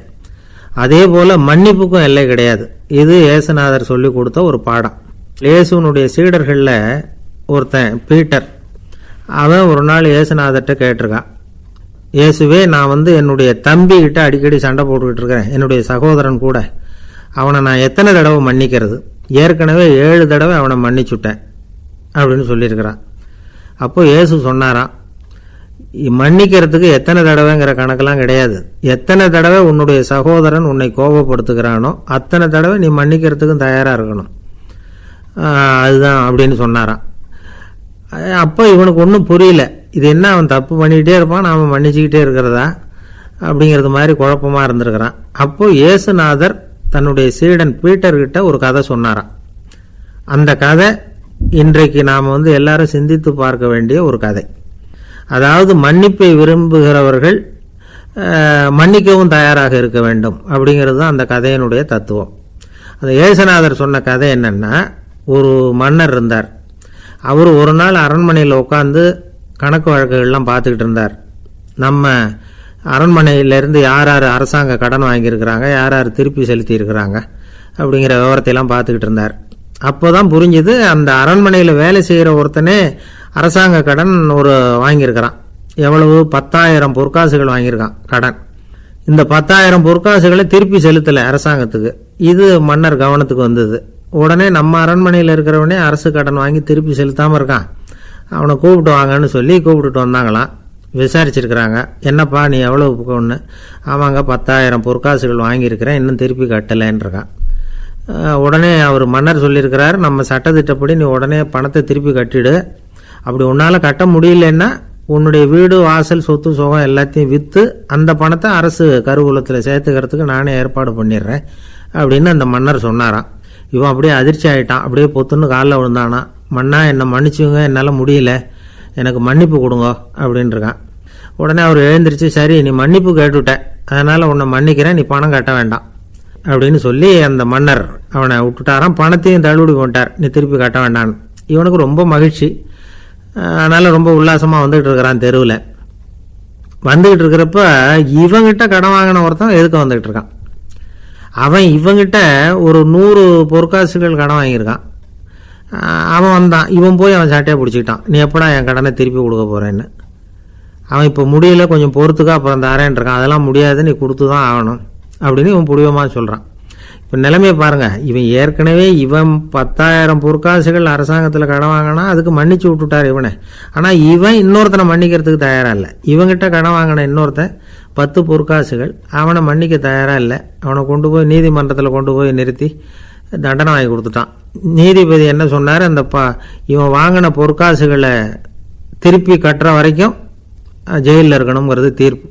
அதே போல மன்னிப்புக்கும் எல்லை கிடையாது. இது இயேசுநாதர் சொல்லி கொடுத்த ஒரு பாடம். இயேசுனுடைய சீடர்களில் ஒருத்தன் பீட்டர், அவன் ஒரு நாள் இயேசுநாதர்கிட்ட கேட்டிருக்கான், இயேசுவே நான் என்னுடைய தம்பிக்கிட்ட அடிக்கடி சண்டை போட்டுக்கிட்டு இருக்கிறேன், என்னுடைய சகோதரன் கூட, அவனை நான் எத்தனை தடவை மன்னிக்கிறது? ஏற்கனவே 7 தடவை அவனை மன்னிச்சுட்டேன் அப்படின்னு சொல்லியிருக்கிறான். அப்போ இயேசு சொன்னாராம், மன்னிக்கிறதுக்கு எத்தனை தடவைங்கிற கணக்கெல்லாம் கிடையாது. எத்தனை தடவை உன்னுடைய சகோதரன் உன்னை கோபப்படுத்துகிறானோ அத்தனை தடவை நீ மன்னிக்கிறதுக்கும் தயாராக இருக்கணும். அதுதான் அப்படின்னு சொன்னாராம். அப்போ இவனுக்கு ஒன்றும் புரியல. இது என்ன, அவன் தப்பு பண்ணிக்கிட்டே இருப்பான், நாம் மன்னிச்சுக்கிட்டே இருக்கிறதா அப்படிங்கிறது மாதிரி குழப்பமாக இருந்திருக்கிறான். அப்போது இயேசுநாதர் தன்னுடைய சீடன் பீட்டர்கிட்ட ஒரு கதை சொன்னாராம். அந்த கதை இன்றைக்கு நாம் எல்லாரும் சிந்தித்து பார்க்க வேண்டிய ஒரு கதை. அதாவது மன்னிப்பை விரும்புகிறவர்கள் மன்னிக்கவும் தயாராக இருக்க வேண்டும் அப்படிங்கிறது தான் அந்த கதையினுடைய தத்துவம். அந்த இயேசுநாதர் சொன்ன கதை என்னன்னா, ஒரு மன்னர் இருந்தார். அவர் ஒரு நாள் அரண்மனையில் உட்காந்து கணக்கு வழக்குகள்லாம் பார்த்துக்கிட்டு இருந்தார். நம்ம அரண்மனையிலேருந்து யார் யார் அரசாங்க கடன் வாங்கியிருக்கிறாங்க, யார் யார் திருப்பி செலுத்தி இருக்கிறாங்க அப்படிங்கிற விவரத்தையெல்லாம் பார்த்துக்கிட்டு இருந்தார். அப்போ தான் புரிஞ்சுது, அந்த அரண்மனையில் வேலை செய்கிற ஒருத்தனே அரசாங்க கடன் ஒரு வாங்கியிருக்கிறான். எவ்வளவு? 10,000 பொற்காசுகள் வாங்கியிருக்கான் கடன். இந்த 10,000 பொற்காசுகளை திருப்பி செலுத்தலை அரசாங்கத்துக்கு. இது மன்னர் கவனத்துக்கு வந்தது. உடனே நம்ம அரண்மனையில் இருக்கிறவனே அரசு கடன் வாங்கி திருப்பி செலுத்தாமல் இருக்கான், அவனை கூப்பிட்டு வாங்கன்னு சொல்லி கூப்பிட்டுட்டு வந்தாங்களாம். விசாரிச்சிருக்கிறாங்க. என்னப்பா நீ எவ்வளவு ஒன்று? ஆமாங்க 10,000 பொற்காசுகள் வாங்கியிருக்கிறேன், இன்னும் திருப்பி கட்டலைன்றிருக்கான். உடனே அவர் மன்னர் சொல்லியிருக்கிறார், நம்ம சட்டத்திட்டப்படி நீ உடனே பணத்தை திருப்பி கட்டிடு. அப்படி உன்னால் கட்ட முடியலன்னா உன்னுடைய வீடு வாசல் சொத்து சுகம் எல்லாத்தையும் விற்று அந்த பணத்தை அரசு கருவூலத்தில் சேர்த்துக்கிறதுக்கு நானே ஏற்பாடு பண்ணிடுறேன் அப்படின்னு அந்த மன்னர் சொன்னாராம். இவன் அப்படியே அதிர்ச்சி ஆகிட்டான். அப்படியே பொத்துன்னு காலில் விழுந்தானா. மன்னா என்னை மன்னிச்சுங்க, என்னால் முடியல, எனக்கு மன்னிப்பு கொடுங்க அப்படின்ட்டுருக்கான். உடனே அவர் எழுந்திரிச்சு, சரி நீ மன்னிப்பு கேட்டுவிட்ட, அதனால் உன்னை மன்னிக்கிறேன், நீ பணம் கட்ட வேண்டாம் அப்படின்னு சொல்லி அந்த மன்னர் அவனை விட்டுட்டாராம். பணத்தையும் தள்ளுபடி பண்ணிட்டார், நீ திருப்பி கட்ட வேண்டான்னு. இவனுக்கு ரொம்ப மகிழ்ச்சி. அதனால் ரொம்ப உல்லாசமாக வந்துகிட்டு இருக்கிறான். தெருவில் வந்துக்கிட்டு இருக்கிறப்ப இவங்கிட்ட கடன் வாங்கின ஒருத்தன் எதுக்கு வந்துக்கிட்டு இருக்கான். அவன் இவங்கிட்ட ஒரு 100 பொற்காசுகள் கடன் வாங்கியிருக்கான். அவன் வந்தான். இவன் போய் அவன் சாட்டையாக பிடிச்சிக்கிட்டான், நீ எப்படா என் கடனை திருப்பி கொடுக்க போகிறேன்னு. அவன் இப்போ முடியல, கொஞ்சம் பொறுத்துக்கா, அப்புறம் தரேன் இருக்கான். அதெல்லாம் முடியாது, நீ கொடுத்து தான் ஆகணும் அப்படின்னு இவன் புடிவமாக சொல்கிறான். இப்போ நிலைமையை பாருங்கள். இவன் ஏற்கனவே 10,000 பொற்காசுகள் அரசாங்கத்தில் கடன் வாங்கினா அதுக்கு மன்னிச்சு விட்டுட்டார் இவனை. ஆனால் இவன் இன்னொருத்தனை மன்னிக்கிறதுக்கு தயாராக இல்லை. இவங்கிட்ட கடன் வாங்கின இன்னொருத்தன் 10 பொற்காசுகள், அவனை மன்னிக்க தயாராக இல்லை. அவனை கொண்டு போய் நீதிமன்றத்தில் கொண்டு போய் நிறுத்தி தண்டனை வாங்கி கொடுத்துட்டான். நீதிபதி என்ன சொன்னார், அந்த இவன் வாங்கின பொற்காசுகளை திருப்பி கட்டுற வரைக்கும் ஜெயிலில் இருக்கணுங்கிறது தீர்ப்பு.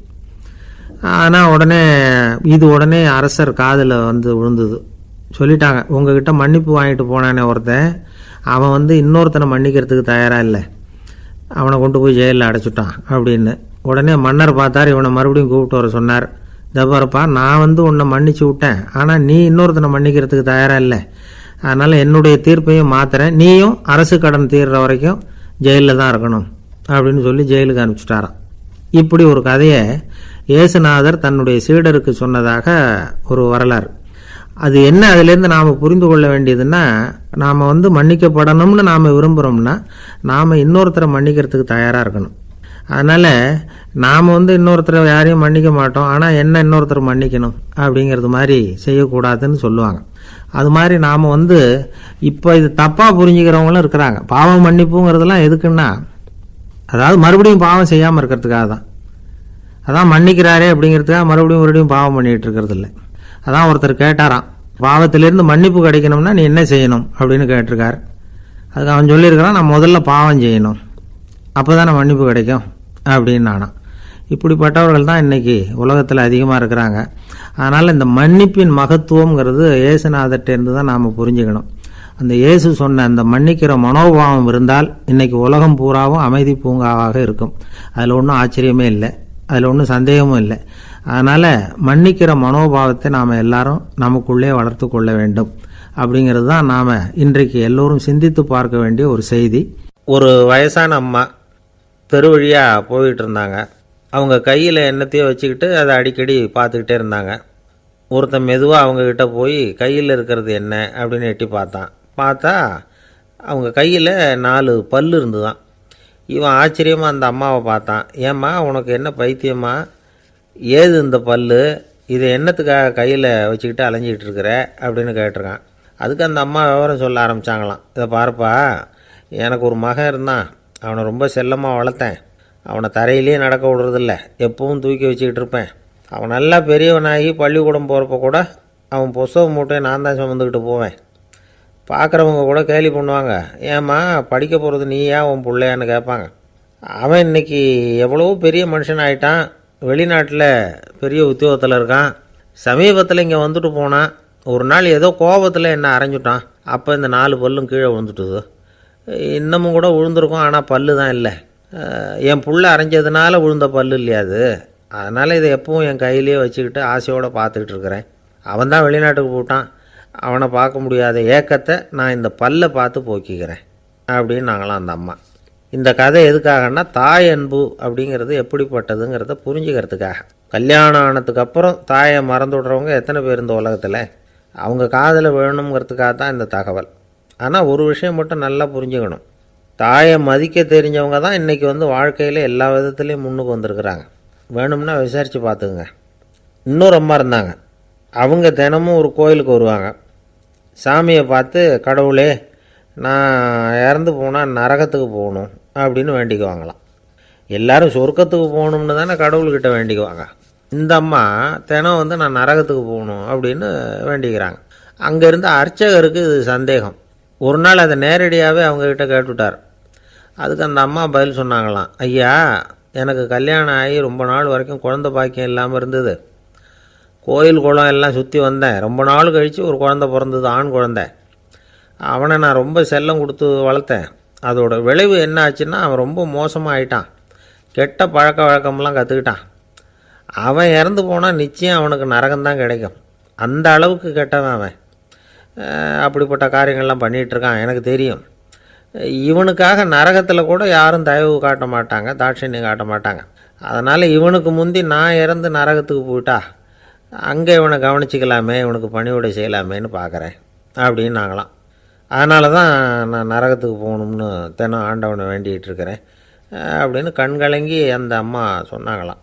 ஆனால் உடனே அரசர் காதில் விழுந்தது. சொல்லிட்டாங்க, உங்ககிட்ட மன்னிப்பு வாங்கிட்டு போனானே ஒருத்தன், அவன் இன்னொருத்தனை மன்னிக்கிறதுக்கு தயாராக இல்லை, அவனை கொண்டு போய் ஜெயிலில் அடைச்சிட்டான் அப்படின்னு. உடனே மன்னர் பார்த்தார், இவனை மறுபடியும் கூப்பிட்டு வர சொன்னார். தபாரப்பா, நான் உன்னை மன்னிச்சு விட்டேன், ஆனால் நீ இன்னொருத்தனை மன்னிக்கிறதுக்கு தயாராக இல்லை, அதனால் என்னுடைய தீர்ப்பையும் மாத்துறேன், நீயும் அரசு கடன் தீர்ற வரைக்கும் ஜெயிலில் தான் இருக்கணும் அப்படின்னு சொல்லி ஜெயிலுக்கு அனுப்பிச்சிட்டாராம். இப்படி ஒரு கதையை இயேசுநாதர் தன்னுடைய சீடருக்கு சொன்னதாக ஒரு வரலாறு. அது என்ன, அதிலேருந்து நாம் புரிந்து கொள்ள வேண்டியதுன்னா, நாம் மன்னிக்கப்படணும்னு நாம் விரும்புகிறோம்னா நாம் இன்னொருத்தரை மன்னிக்கிறதுக்கு தயாராக இருக்கணும். அதனால் நாம் இன்னொருத்தரை யாரையும் மன்னிக்க மாட்டோம், ஆனால் என்ன இன்னொருத்தர் மன்னிக்கணும் அப்படிங்கிறது மாதிரி செய்யக்கூடாதுன்னு சொல்லுவாங்க. அது மாதிரி நாம் இப்போ இது தப்பாக புரிஞ்சுக்கிறவங்களும் இருக்கிறாங்க. பாவம் மன்னிப்புங்கிறதுலாம் எதுக்குன்னா, அதாவது மறுபடியும் பாவம் செய்யாமல் இருக்கிறதுக்காக தான். அதான் மன்னிக்கிறாரே அப்படிங்கிறதுக்காக மறுபடியும் பாவம் பண்ணிகிட்டு இருக்கிறது இல்லை. அதான் ஒருத்தர் கேட்டாராம், பாவத்திலேருந்து மன்னிப்பு கிடைக்கணும்னா நீ என்ன செய்யணும் அப்படின்னு கேட்டிருக்கார். அதுக்கு அவன் சொல்லியிருக்கிறான், நான் முதல்ல பாவம் செய்யணும், அப்போ தான் நான் மன்னிப்பு கிடைக்கும் அப்படின்னு நானா. இப்படிப்பட்டவர்கள் தான் இன்றைக்கி உலகத்தில் அதிகமாக இருக்கிறாங்க. அதனால் இந்த மன்னிப்பின் மகத்துவங்கிறது இயேசுநாதர்கிட்டேருந்து தான் நாம் புரிஞ்சுக்கணும். அந்த இயேசு சொன்ன அந்த மன்னிக்கிற மனோபாவம் இருந்தால் இன்றைக்கி உலகம் பூராவும் அமைதி பூங்காவாக இருக்கும். அதில் ஒன்றும் ஆச்சரியமே இல்லை, அதில் ஒன்றும் சந்தேகமும் இல்லை. அதனால் மன்னிக்கிற மனோபாவத்தை நாம் எல்லாரும் நமக்குள்ளே வளர்த்து கொள்ள வேண்டும் அப்படிங்கிறது தான் நாம் இன்றைக்கு எல்லோரும் சிந்தித்து பார்க்க வேண்டிய ஒரு செய்தி. ஒரு வயசான அம்மா தெரு வழியாக போயிட்டு இருந்தாங்க. அவங்க கையில் எண்ணத்தையோ வச்சுக்கிட்டு அதை அடிக்கடி பார்த்துக்கிட்டே இருந்தாங்க. ஒருத்தன் மெதுவாக அவங்கக்கிட்ட போய் கையில் இருக்கிறது என்ன அப்படின்னு எட்டி பார்த்தா அவங்க கையில் 4 பல் இருந்துதான். இவன் ஆச்சரியமாக அந்த அம்மாவை பார்த்தான். ஏம்மா உனக்கு என்ன பைத்தியமா, ஏது இந்த பல், இதை என்னத்துக்காக கையில் வச்சுக்கிட்டு அலைஞ்சிக்கிட்டு இருக்கிற அப்படின்னு கேட்டிருக்கான். அதுக்கு அந்த அம்மா விவரம் சொல்ல ஆரம்பித்தாங்களாம். இதை பாருப்பா, எனக்கு ஒரு மகன் இருந்தான், அவனை ரொம்ப செல்லமாக வளர்த்தேன். அவனை தரையிலேயே நடக்க விடுறதில்ல, எப்பவும் தூக்கி வச்சுக்கிட்டு இருப்பேன். அவன் நல்லா பெரியவனாகி பள்ளிக்கூடம் போகிறப்ப கூட அவன் புஸ்தக மூட்டையை நான் தான் சுமந்துக்கிட்டு போவேன். பார்க்குறவங்க கூட கேலி பண்ணுவாங்க, ஏம்மா படிக்க போகிறது நீயா உன் பிள்ளையான்னு கேட்பாங்க. அவன் இன்றைக்கி எவ்வளோ பெரிய மனுஷன் ஆகிட்டான், வெளிநாட்டில் பெரிய உத்தியோகத்தில் இருக்கான். சமீபத்தில் இங்கே வந்துட்டு போனான். ஒரு நாள் ஏதோ கோபத்தில் என்ன அரைஞ்சுட்டான். அப்போ இந்த 4 பல்லும் கீழே விழுந்துட்டுது. இன்னமும் கூட விழுந்திருக்கும், ஆனால் பல்லு தான் இல்லை. என் புள்ள அரைஞ்சதுனால விழுந்த பல்லு இல்லையா அது. அதனால் இதை எப்பவும் என் கையிலேயே வச்சுக்கிட்டு ஆசையோடு பார்த்துக்கிட்டு இருக்கிறேன். அவன் தான் வெளிநாட்டுக்கு போட்டான், அவனை பார்க்க முடியாத ஏக்கத்தை நான் இந்த பல்லை பார்த்து போக்கிக்கிறேன் அப்படின்னு நாங்களாம் அந்த அம்மா. இந்த கதை எதுக்காகன்னா, தாய் அன்பு அப்படிங்கிறது எப்படிப்பட்டதுங்கிறத புரிஞ்சுக்கிறதுக்காக. கல்யாணம் ஆனதுக்கு அப்புறம் தாயை மறந்து விடுறவங்க எத்தனை பேர் இந்த உலகத்தில்? அவங்க காதில் வேணுங்கிறதுக்காக தான் இந்த தகவல். ஆனால் ஒரு விஷயம் மட்டும் நல்லா புரிஞ்சுக்கணும், தாயை மதிக்க தெரிஞ்சவங்க தான் இன்றைக்கி வாழ்க்கையில் எல்லா விதத்துலேயும் முன்னுக்கு வந்திருக்கிறாங்க. வேணும்னா விசாரித்து பார்த்துக்குங்க. இன்னொரு அம்மா இருந்தாங்க, அவங்க தினமும் ஒரு கோயிலுக்கு வருவாங்க. சாமியை பார்த்து, கடவுளே நான் இறந்து போனால் நரகத்துக்கு போகணும் அப்படின்னு வேண்டிக்குவாங்களாம். எல்லோரும் சொர்க்கத்துக்கு போகணும்னு தானே கடவுள்கிட்ட வேண்டிக்குவாங்க. இந்த அம்மா தினம் நான் நரகத்துக்கு போகணும் அப்படின்னு வேண்டிக்கிறாங்க. அங்கே இருந்த அர்ச்சகருக்கு இது சந்தேகம். ஒரு நாள் அதை நேரடியாகவே அவங்கக்கிட்ட கேட்டுவிட்டார். அதுக்கு அந்த அம்மா பதில் சொன்னாங்களாம், ஐயா, எனக்கு கல்யாணம் ஆகி ரொம்ப நாள் வரைக்கும் குழந்தை பாக்கியம் இல்லாமல் இருந்தது. கோயில் குளம் எல்லாம் சுற்றி வந்தேன். ரொம்ப நாள் கழித்து ஒரு குழந்தை பிறந்தது, ஆண் குழந்தை. அவனை நான் ரொம்ப செல்லம் கொடுத்து வளர்த்தேன். அதோட விளைவு என்ன ஆச்சுன்னா, அவன் ரொம்ப மோசமாக ஆயிட்டான். கெட்ட பழக்க வழக்கம்லாம் கற்றுக்கிட்டான். அவன் இறந்து போனால் நிச்சயம் அவனுக்கு நரகம்தான் கிடைக்கும். அந்த அளவுக்கு கெட்டவன் அவன். அப்படிப்பட்ட காரியங்கள்லாம் பண்ணிகிட்ருக்கான், எனக்கு தெரியும். இவனுக்காக நரகத்தில் கூட யாரும் தயவு காட்ட மாட்டாங்க, தாட்சண்யம் காட்ட மாட்டாங்க. அதனால் இவனுக்கு முந்தி நான் இறந்து நரகத்துக்கு போயிட்டா அங்கே இவனை கவனிச்சிக்கலாமே, இவனுக்கு பணிவிடை செய்யலாமேன்னு பார்க்குறேன் அப்படின்னு நாங்களாம். அதனால தான் நான் நரகத்துக்கு போகணும்னு தினம் ஆண்டவனை வேண்டிகிட்டு இருக்கிறேன் அப்படின்னு கண்கலங்கி அந்த அம்மா சொன்னாங்களாம்.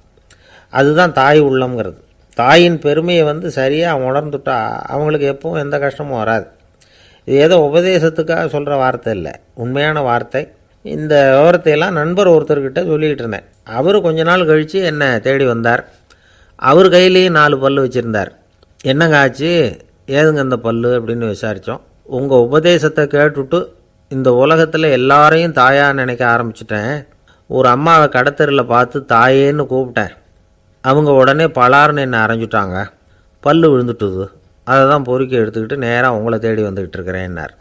அதுதான் தாய் உள்ளம்ங்கிறது. தாயின் பெருமையை சரியாக உணர்ந்துட்டா அவங்களுக்கு எப்பவும் எந்த கஷ்டமும் வராது. இது ஏதோ உபதேசத்துக்காக சொல்கிற வார்த்தை இல்லை, உண்மையான வார்த்தை. இந்த விவரத்தையெல்லாம் நண்பர் ஒருத்தர்கிட்ட சொல்லிக்கிட்டு இருந்தேன். அவர் கொஞ்ச நாள் கழித்து என்னை தேடி வந்தார். அவர் கையிலேயும் 4 பல்லு வச்சுருந்தார். என்னங்க ஆச்சு, ஏதுங்க இந்த பல்லு அப்படின்னு விசாரித்தோம். உங்கள் உபதேசத்தை கேட்டுவிட்டு இந்த உலகத்தில் எல்லாரையும் தாயாக நினைக்க ஆரம்பிச்சிட்டேன். ஒரு அம்மாவை கடத்தரில் பார்த்து தாயேன்னு கூப்பிட்டேன். அவங்க உடனே பலார்னு என்னை அரைஞ்சிட்டாங்க, பல்லு விழுந்துட்டுது. அதை தான் பொறுக்கி எடுத்துக்கிட்டு நேராக உங்களை தேடி வந்துக்கிட்டு இருக்கிறேன்னார்.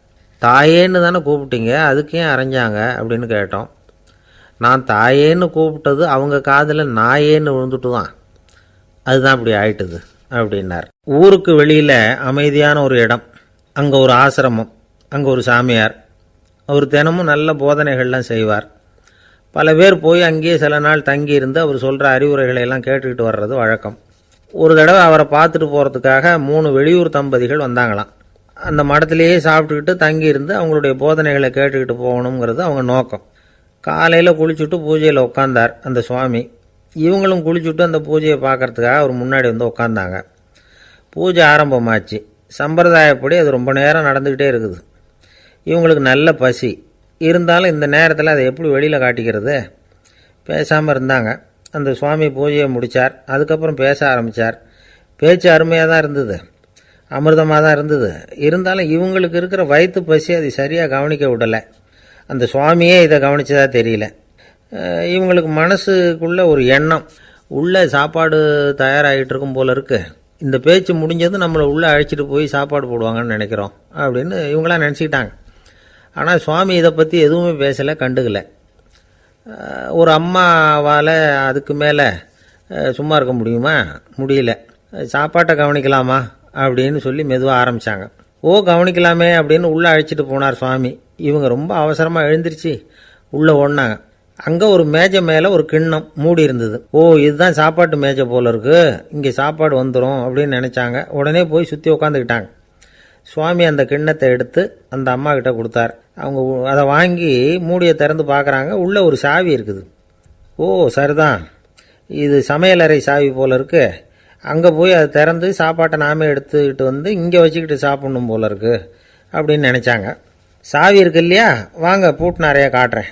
தாயேன்னு தானே கூப்பிட்டீங்க, அதுக்கு ஏன் அரைஞ்சாங்க அப்படின்னு கேட்டோம். நான் தாயேன்னு கூப்பிட்டது அவங்க காதில் நாயேன்னு விழுந்துட்டு தான், அதுதான் அப்படி ஆயிட்டுது அப்படின்னார். ஊருக்கு வெளியில் அமைதியான ஒரு இடம், அங்கே ஒரு ஆசிரமம், அங்கே ஒரு சாமியார். அவர் தினமும் நல்ல போதனைகள்லாம் செய்வார். பல பேர் போய் அங்கேயே சில நாள் தங்கி இருந்து அவர் சொல்கிற அறிவுரைகளை எல்லாம் கேட்டுக்கிட்டு வர்றது வழக்கம். ஒரு தடவை அவரை பார்த்துட்டு போகிறதுக்காக 3 வெளியூர் தம்பதிகள் வந்தாங்களாம். அந்த மடத்திலேயே சாப்பிட்டுக்கிட்டு தங்கி இருந்து அவங்களுடைய போதனைகளை கேட்டுக்கிட்டு போகணுங்கிறது அவங்க நோக்கம். காலையில் குளிச்சுட்டு பூஜையில் உட்காந்தார் அந்த சுவாமி. இவங்களும் குளிச்சுட்டு அந்த பூஜையை பார்க்கறதுக்காக அவர் முன்னாடி உட்காந்தாங்க. பூஜை ஆரம்பமாச்சு. சம்பிரதாயப்படி அது ரொம்ப நேரம் நடந்துக்கிட்டே இருக்குது. இவங்களுக்கு நல்ல பசி இருந்தாலும் இந்த நேரத்தில் அதை எப்படி வெளியில் காட்டிக்கிறது? பேசாமல் இருந்தாங்க. அந்த சுவாமி பூஜையை முடித்தார். அதுக்கப்புறம் பேச ஆரம்பித்தார். பேச்சு அருமையாக தான் இருந்தது, அமிர்தமாக தான் இருந்தது. இருந்தாலும் இவங்களுக்கு இருக்கிற வயிற்று பசி அதை சரியாக கவனிக்க விடலை. அந்த சுவாமியே இதை கவனித்ததா தெரியல. இவங்களுக்கு மனசுக்குள்ளே ஒரு எண்ணம், உள்ளே சாப்பாடு தயாராகிட்டு இருக்கும் போல இருக்குது. இந்த பேச்சு முடிஞ்சது நம்மளை உள்ளே அழைச்சிட்டு போய் சாப்பாடு போடுவாங்கன்னு நினைக்கிறோம் அப்படின்னு இவங்களாம் நினச்சிக்கிட்டாங்க. ஆனால் சுவாமி இதை பற்றி எதுவுமே பேசலை, கண்டுக்கலை. ஒரு அம்மாவால் அதுக்கு மேலே சும்மா இருக்க முடியுமா? முடியல. சாப்பாட்டை கவனிக்கலாமா அப்படின்னு சொல்லி மெதுவாக ஆரம்பித்தாங்க. கவனிக்கலாமே அப்படின்னு உள்ளே அழைச்சிட்டு போனார் சுவாமி. இவங்க ரொம்ப அவசரமாக எழுந்திரிச்சு உள்ளே ஓடினாங்க. அங்கே ஒரு மேஜை மேலே ஒரு கிண்ணம் மூடி இருந்தது. இதுதான் சாப்பாட்டு மேஜை போல இருக்குது, இங்கே சாப்பாடு வந்துடும் அப்படின்னு நினச்சாங்க. உடனே போய் சுற்றி உட்காந்துக்கிட்டாங்க. சுவாமி அந்த கிண்ணத்தை எடுத்து அந்த அம்மா கிட்ட கொடுத்தார். அவங்க அதை வாங்கி மூடியை திறந்து பார்க்குறாங்க. உள்ளே ஒரு சாவி இருக்குது. சரிதான், இது சமையலறை சாவி போல் இருக்குது. அங்கே போய் அதை திறந்து சாப்பாட்டை நாமே எடுத்துக்கிட்டு இங்கே வச்சுக்கிட்டு சாப்பிட்ணும் போல இருக்குது அப்படின்னு நினச்சாங்க. சாவி இருக்கு இல்லையா, வாங்க பூட்டு நிறையா காட்டுறேன்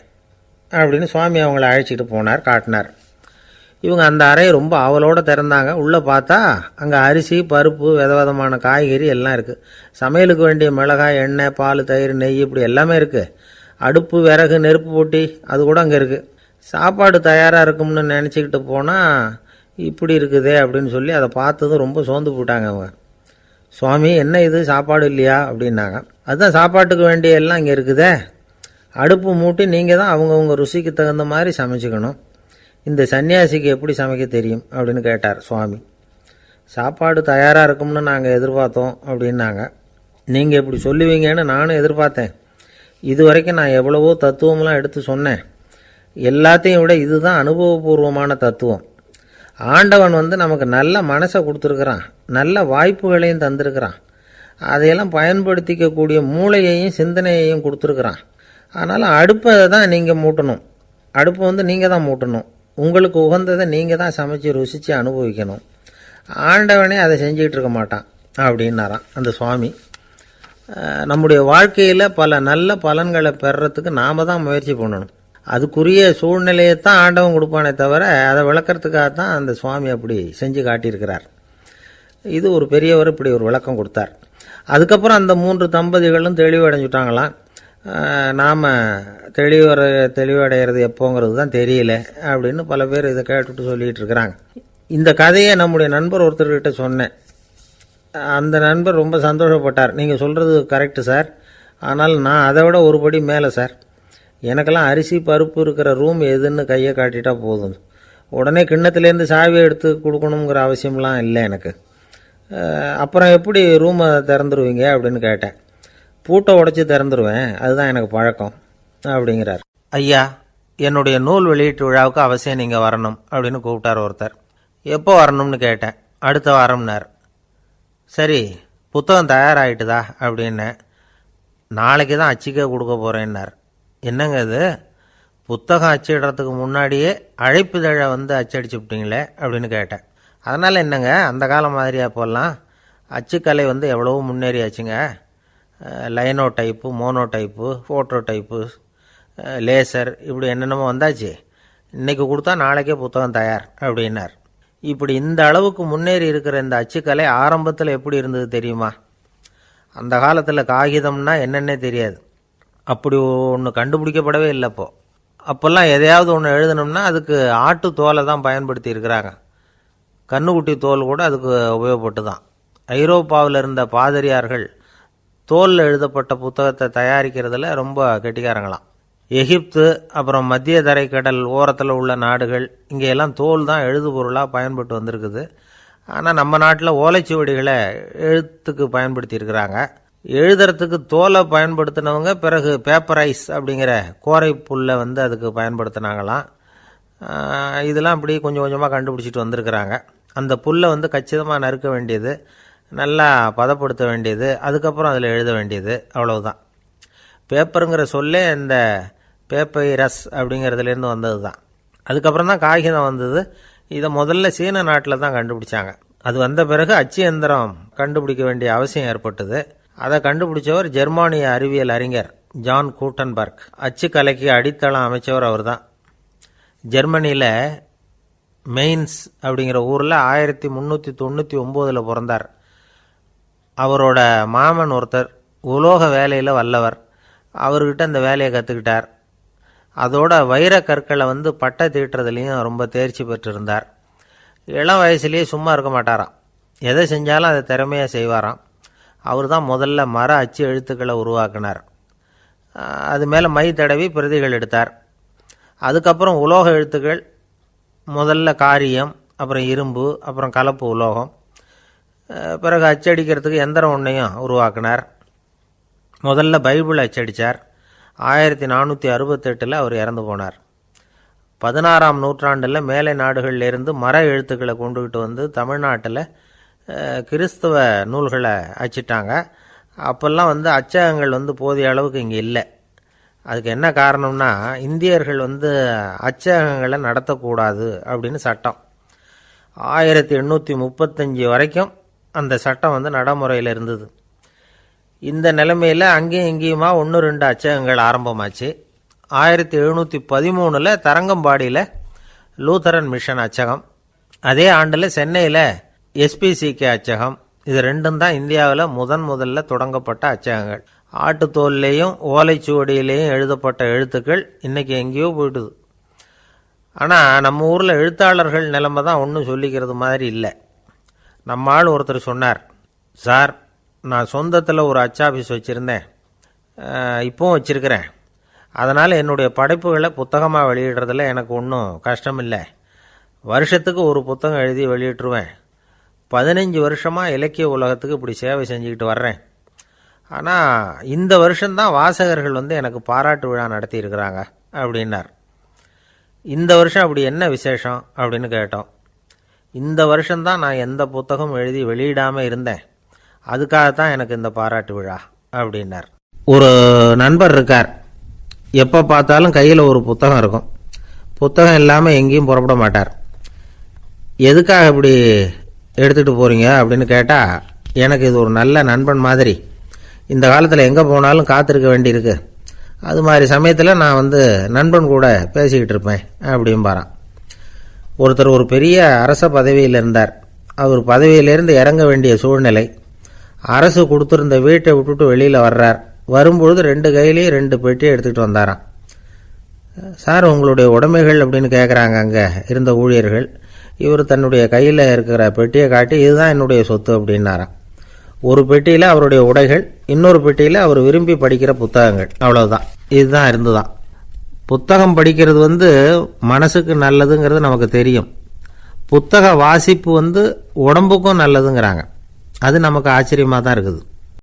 அப்படின்னு சுவாமி அவங்கள அழைச்சிட்டு போனார், காட்டினார். இவங்க அந்த அறையை ரொம்ப ஆவலோடு திறந்தாங்க. உள்ளே பார்த்தா அங்கே அரிசி, பருப்பு, விதவிதமான காய்கறி எல்லாம் இருக்குது. சமையலுக்கு வேண்டிய மிளகாய், எண்ணெய், பால், தயிர், நெய் இப்படி எல்லாமே இருக்குது. அடுப்பு, விறகு, நெருப்பு போட்டி அது கூட அங்கே இருக்குது. சாப்பாடு தயாராக இருக்கும்னு நினச்சிக்கிட்டு போனால் இப்படி இருக்குதே அப்படின்னு சொல்லி அதை பார்த்ததும் ரொம்ப சோர்ந்து போட்டாங்க அவங்க. சுவாமி, என்ன இது சாப்பாடு இல்லையா அப்படின்னாங்க. அதுதான் சாப்பாட்டுக்கு வேண்டிய எல்லாம் இங்கே இருக்குதே. அடுப்பு மூட்டி நீங்கள் தான் அவங்கவுங்க ருசிக்கு தகுந்த மாதிரி சமைச்சிக்கணும். இந்த சன்னியாசிக்கு எப்படி சமைக்க தெரியும் அப்படின்னு கேட்டார் சுவாமி. சாப்பாடு தயாராக இருக்கும்னு நாங்கள் எதிர்பார்த்தோம் அப்படின்னாங்க. நீங்கள் இப்படி சொல்லுவீங்கன்னு நானும் எதிர்பார்த்தேன். இது வரைக்கும் நான் எவ்வளவோ தத்துவம்லாம் எடுத்து சொன்னேன். எல்லாத்தையும் விட இதுதான் அனுபவபூர்வமான தத்துவம். ஆண்டவன் நமக்கு நல்ல மனசை கொடுத்துருக்குறான், நல்ல வாய்ப்புகளையும் தந்திருக்கிறான், அதையெல்லாம் பயன்படுத்திக்கக்கூடிய மூளையையும் சிந்தனையையும் கொடுத்துருக்குறான். அதனால் அடுப்பை தான் நீங்கள் மூட்டணும். அடுப்பை நீங்கள் தான் மூட்டணும். உங்களுக்கு உகந்ததை நீங்கள் தான் சமைச்சு ருசித்து அனுபவிக்கணும். ஆண்டவனே அதை செஞ்சுக்கிட்டு இருக்க மாட்டான் அப்படின்னாராம் அந்த சுவாமி. நம்முடைய வாழ்க்கையில் பல நல்ல பலன்களை பெறறதுக்கு நாம் தான் முயற்சி பண்ணணும். அதுக்குரிய சூழ்நிலையை தான் ஆண்டவன் கொடுப்பானே தவிர அதை விளக்கிறதுக்காக தான் அந்த சுவாமி அப்படி செஞ்சு காட்டியிருக்கிறார். இது ஒரு பெரியவர் இப்படி ஒரு விளக்கம் கொடுத்தார். அதுக்கப்புறம் அந்த 3 தம்பதிகளும் தெளிவடைஞ்சுட்டாங்களாம். நாம் தெளிவடைகிறது எப்போங்கிறது தான் தெரியல அப்படின்னு பல பேர் இதை கேட்டுட்டு சொல்லிகிட்டு இருக்கிறாங்க. இந்த கதையை நம்முடைய நண்பர் ஒருத்தர்கிட்ட சொன்னேன். அந்த நண்பர் ரொம்ப சந்தோஷப்பட்டார். நீங்கள் சொல்கிறது கரெக்டு சார், ஆனால் நான் அதை விட ஒரு படி மேலே சார். எனக்கெல்லாம் அரிசி, பருப்பு இருக்கிற ரூம் எதுன்னு கையை காட்டிட்டா போதும். உடனே கிண்ணத்துலேருந்து சாவியை எடுத்து கொடுக்கணுங்கிற அவசியம்லாம் இல்லை எனக்கு. அப்புறம் எப்படி ரூமை திறந்துருவீங்க அப்படின்னு கேட்டேன். பூட்டை உடைச்சி திறந்துருவேன், அதுதான் எனக்கு பழக்கம் அப்படிங்கிறார். ஐயா, என்னுடைய நூல் வெளியீட்டு விழாவுக்கு அவசியம் நீங்கள் வரணும் அப்படின்னு கூப்பிட்டார் ஒருத்தர். எப்போ வரணும்னு கேட்டேன். அடுத்த வாரம்னார். சரி, புத்தகம் தயாராகிட்டுதா அப்படின்னேன். நாளைக்கு தான் அச்சிக்க கொடுக்க போகிறேன்னார். என்னங்க இது, புத்தகம் அச்சிடுறதுக்கு முன்னாடியே அழைப்புதழை அச்சடிச்சு விட்டீங்களே அப்படின்னு கேட்டேன். அதனால் என்னங்க, அந்த காலம் மாதிரியா போடலாம். அச்சுக்கலை எவ்வளவோ முன்னேறியாச்சுங்க. Linotype, monotype, phototype, laser இப்படி என்னென்னமோ வந்தாச்சு. இன்றைக்கி கொடுத்தா நாளைக்கே புத்தகம் தயார் அப்படின்னார். இப்படி இந்த அளவுக்கு முன்னேறி இருக்கிற இந்த அச்சுக்கலை ஆரம்பத்தில் எப்படி இருந்தது தெரியுமா? அந்த காலத்தில் காகிதம்னா என்னென்னே தெரியாது. அப்படி ஒன்று கண்டுபிடிக்கப்படவே இல்லை. அப்போல்லாம் எதையாவது ஒன்று எழுதணும்னா அதுக்கு ஆட்டு தோலை தான் பயன்படுத்தி இருக்கிறாங்க. கண்ணுக்குட்டி தோல் கூட அதுக்கு உபயோகப்பட்டு தான். ஐரோப்பாவில் இருந்த பாதிரியார்கள் தோலில் எழுதப்பட்ட புத்தகத்தை தயாரிக்கிறதுல ரொம்ப கெட்டிக்காரங்களாம். எகிப்து, அப்புறம் மத்திய தரைக்கடல் ஓரத்தில் உள்ள நாடுகள், இங்கெல்லாம் தோல் தான் எழுதுபொருளாக பயன்பட்டு வந்திருக்குது. ஆனால் நம்ம நாட்டில் ஓலைச்சுவடிகளை எழுத்துக்கு பயன்படுத்தியிருக்கிறாங்க. எழுதுறதுக்கு தோலை பயன்படுத்தினவங்க பிறகு பேப்பரைஸ் அப்படிங்கிற கோரை புல்லை அதுக்கு பயன்படுத்தினாங்களாம். இதெல்லாம் அப்படி கொஞ்சம் கொஞ்சமாக கண்டுபிடிச்சிட்டு வந்திருக்கிறாங்க. அந்த புல்லை கச்சிதமாக நறுக்க வேண்டியது, நல்லா பதப்படுத்த வேண்டியது, அதுக்கப்புறம் அதில் எழுத வேண்டியது, அவ்வளவுதான். பேப்பருங்கிற சொல்லே இந்த பேப்பைரஸ் அப்படிங்கிறதுலேருந்து வந்தது தான். அதுக்கப்புறம் தான் காகிதம் வந்தது. இதை முதல்ல சீன நாட்டில் தான் கண்டுபிடிச்சாங்க. அது வந்த பிறகு அச்சு எந்திரம் கண்டுபிடிக்க வேண்டிய அவசியம் ஏற்பட்டது. அதை கண்டுபிடிச்சவர் ஜெர்மானிய அறிவியல் அறிஞர் ஜான் கூட்டன்பர்க். அச்சுக்கலைக்கு அடித்தளம் அமைச்சவர் அவர் தான். ஜெர்மனியில் மெயின்ஸ் அப்படிங்கிற ஊரில் 1399 பிறந்தார். அவரோட மாமன் ஒருத்தர் உலோக வேலையில் வல்லவர். அவர்கிட்ட இந்த வேலையை கற்றுக்கிட்டார். அதோட வைர கற்களை பட்டை தீட்டுறதுலேயும் ரொம்ப தேர்ச்சி பெற்றிருந்தார். இளம் வயசுலேயே சும்மா இருக்க மாட்டாராம். எதை செஞ்சாலும் அதை திறமையாக செய்வாராம். அவர் தான் முதல்ல மர அச்சு எழுத்துக்களை உருவாக்கினார். அது மேலே மை தடவி பிரதிகள் எடுத்தார். அதுக்கப்புறம் உலோக எழுத்துக்கள், முதல்ல காரியம், அப்புறம் இரும்பு, அப்புறம் கலப்பு உலோகம், பிறகு அச்சடிக்கிறதுக்கு எந்திரம் ஒன்றையும் உருவாக்கினார். முதல்ல பைபிள் அச்சடித்தார். 1468 அவர் இறந்து போனார். 16ஆம் நூற்றாண்டில் மேலை நாடுகளிலிருந்து மர எழுத்துக்களை கொண்டுகிட்டு தமிழ்நாட்டில் கிறிஸ்தவ நூல்களை அச்சிட்டாங்க. அப்போல்லாம் அச்சகங்கள் போதிய அளவுக்கு இங்கே இல்லை. அதுக்கு என்ன காரணம்னா, இந்தியர்கள் அச்சகங்களை நடத்தக்கூடாது அப்படின்னு சட்டம். 1835 வரைக்கும் அந்த சட்டம் நடைமுறையில் இருந்தது. இந்த நிலைமையில் அங்கேயும் இங்கேயுமா 1-2 அச்சகங்கள் ஆரம்பமாச்சு. 1713 தரங்கம்பாடியில் லூத்தரன் மிஷன் அச்சகம், அதே ஆண்டில் சென்னையில் SPCK அச்சகம். இது ரெண்டும் தான் இந்தியாவில் முதல்ல தொடங்கப்பட்ட அச்சகங்கள். ஆட்டுத்தோல்லையும் ஓலைச்சுவடியிலையும் எழுதப்பட்ட எழுத்துக்கள் இன்றைக்கி எங்கேயோ போயிட்டுது. ஆனால் நம்ம ஊரில் எழுத்தாளர்கள் நிலைமை தான் ஒன்றும் சொல்லிக்கிறது மாதிரி இல்லை. நம்ம ஆள் ஒருத்தர் சொன்னார், சார் நான் சொந்தத்தில் ஒரு அச்சாபீஸ் வச்சுருந்தேன், இப்போவும் வச்சுருக்கிறேன். அதனால் என்னுடைய படைப்புகளை புத்தகமாக வெளியிடுறதில் எனக்கு ஒன்றும் கஷ்டம் இல்லை. வருஷத்துக்கு ஒரு புத்தகம் எழுதி வெளியிட்டுருவேன். 15 வருஷமாக இலக்கிய உலகத்துக்கு இப்படி சேவை செஞ்சுக்கிட்டு வர்றேன். ஆனால் இந்த வருஷம்தான் வாசகர்கள் எனக்கு பாராட்டு விழா நடத்தியிருக்கிறாங்க அப்படின்னார். இந்த வருஷம் அப்படி என்ன விசேஷம் அப்படின்னு கேட்டோம். இந்த வருஷம்தான் நான் எந்த புத்தகம் எழுதி வெளியிடாமல் இருந்தேன், அதுக்காகத்தான் எனக்கு இந்த பாராட்டு விழா அப்படின்னார். ஒரு நண்பர் இருக்கார், எப்போ பார்த்தாலும் கையில் ஒரு புத்தகம் இருக்கும். புத்தகம் இல்லாமல் எங்கேயும் புறப்பட மாட்டார். எதுக்காக இப்படி எடுத்துகிட்டு போகிறீங்க அப்படின்னு கேட்டால், எனக்கு இது ஒரு நல்ல நண்பன் மாதிரி, இந்த காலத்தில் எங்கே போனாலும் காத்திருக்க வேண்டியிருக்கு, அது மாதிரி சமயத்தில் நான் நண்பன் கூட பேசிக்கிட்டு இருப்பேன் அப்படிம்பாரான். ஒருத்தர் ஒரு பெரிய அரச பதவியில் இருந்தார். அவர் பதவியிலேருந்து இறங்க வேண்டிய சூழ்நிலை. அரசு கொடுத்துருந்த வீட்டை விட்டுட்டு வெளியில் வர்றார். வரும்பொழுது 2 கையிலையும் 2 பெட்டியை எடுத்துகிட்டு வந்தாராம். சார் உங்களுடைய உடைமைகள் அப்படின்னு கேட்குறாங்க அங்கே இருந்த ஊழியர்கள். இவர் தன்னுடைய கையில் இருக்கிற பெட்டியை காட்டி, இதுதான் என்னுடைய சொத்து அப்படின்னாராம். ஒரு பெட்டியில் அவருடைய உடைகள், இன்னொரு பெட்டியில் அவர் விரும்பி படிக்கிற புத்தகங்கள், அவ்வளவுதான். இதுதான் இருந்துதான். புத்தகம் படிக்கிறது மனசுக்கு நல்லதுங்கிறது நமக்கு தெரியும். புத்தக வாசிப்பு உடம்புக்கும் நல்லதுங்கிறாங்க. அது நமக்கு ஆச்சரியமாக தான் இருக்குது.